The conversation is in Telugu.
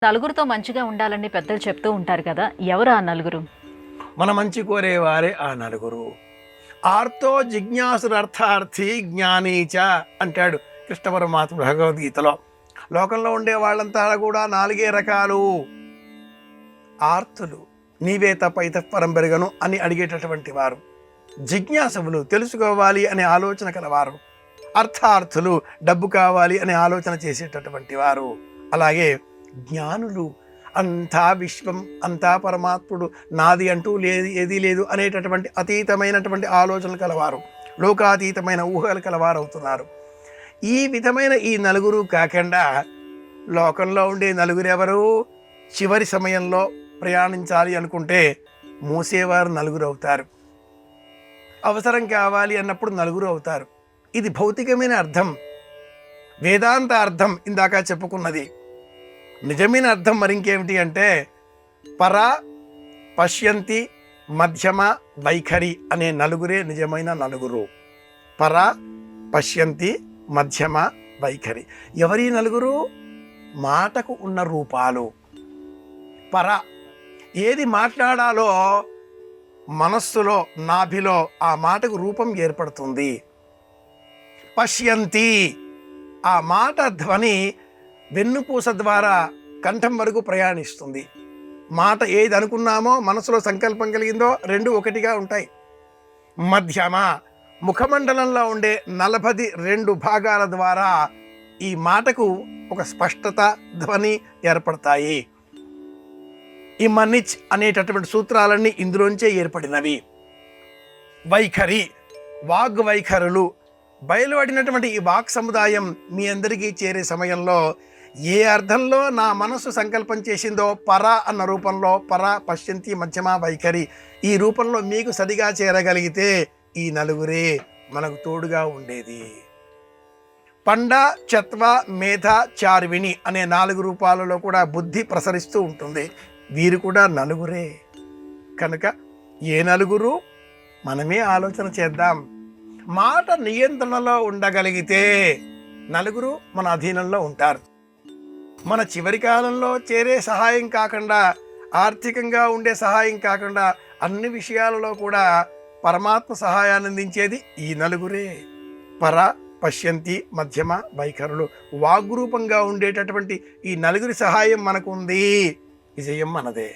నలుగురితో మంచిగా ఉండాలని పెద్దలు చెప్తూ ఉంటారు కదా! ఎవరు ఆ నలుగురు? మన మంచి కోరేవారే ఆ నలుగురు. ఆర్తో జిజ్ఞాసురర్థార్థి జ్ఞానీచ అంటాడు కృష్ణ పరమాత్మ భగవద్గీతలో. లోకంలో ఉండే వాళ్ళంతా కూడా నాలుగే రకాలు. ఆర్తులు, నీవే తప్ప ఇతఃపరం పెరగను అని అడిగేటటువంటి వారు. జిజ్ఞాసులు, తెలుసుకోవాలి అనే ఆలోచన కలవారు. అర్థార్థులు, డబ్బు కావాలి అనే ఆలోచన చేసేటటువంటి వారు. అలాగే జ్ఞానులు, అంతా విశ్వం, అంతా పరమాత్ముడు, నాది అంటూ ఏదీ లేదు అనేటటువంటి అతీతమైనటువంటి ఆలోచనలు కలవారు, లోకాతీతమైన ఊహలు కలవారు అవుతున్నారు. ఈ విధమైన ఈ నలుగురు కాకుండా లోకంలో ఉండే నలుగురు ఎవరు? చివరి సమయంలో ప్రయాణించాలి అనుకుంటే మూసేవారు నలుగురు అవుతారు. అవసరం కావాలి అన్నప్పుడు నలుగురు అవుతారు. ఇది భౌతికమైన అర్థం. వేదాంత అర్థం ఇందాక చెప్పుకున్నది. నిజమైన అర్థం మరింకేమిటి అంటే పర, పశ్యంతి, మధ్యమ, వైఖరి అనే నలుగురే నిజమైన నలుగురు. పర, పశ్యంతి, మధ్యమ, వైఖరి. ఎవరి నలుగురు? మాటకు ఉన్న రూపాలు. పర, ఏది మాట్లాడాలో మనస్సులో, నాభిలో ఆ మాటకు రూపం ఏర్పడుతుంది. పశ్యంతి, ఆ మాట ధ్వని వెన్నుపూస ద్వారా కంఠం వరకు ప్రయాణిస్తుంది. మాట ఏది అనుకున్నామో, మనసులో సంకల్పం కలిగిందో రెండు ఒకటిగా ఉంటాయి. మధ్యమ, ముఖమండలంలో ఉండే 42 భాగాల ద్వారా ఈ మాటకు ఒక స్పష్టత, ధ్వని ఏర్పడతాయి. ఈ మనిచ్ అనేటటువంటి సూత్రాలన్నీ ఇందులోంచే ఏర్పడినవి. వైఖరి, వాగ్వైఖరులు. బయలుపడినటువంటి ఈ వాక్ సముదాయం మీ అందరికీ చేరే సమయంలో ఏ అర్థంలో నా మనసు సంకల్పం చేసిందో, పర అన్న రూపంలో, పర, పశ్యంతి, మధ్యమ, వైఖరి ఈ రూపంలో మీకు సరిగా చేరగలిగితే ఈ నలుగురే మనకు తోడుగా ఉండేది. పండ, చత్వ, మేధ, చార్విణి అనే 4 రూపాలలో కూడా బుద్ధి ప్రసరిస్తూ ఉంటుంది. వీరు కూడా నలుగురే. కనుక ఏ నలుగురు? మనమే ఆలోచన చేద్దాం. మాట నియంత్రణలో ఉండగలిగితే నలుగురు మన అధీనంలో ఉంటారు. మన చివరి కాలంలో చేరే సహాయం కాకుండా, ఆర్థికంగా ఉండే సహాయం కాకుండా, అన్ని విషయాలలో కూడా పరమాత్మ సహాయాన్ని అందించేది ఈ నలుగురే. పర, పశ్యంతి, మధ్యమ, వైఖరులు. వాగ్రూపంగా ఉండేటటువంటి ఈ నలుగురి సహాయం మనకు ఉంది. విజయం మనదే.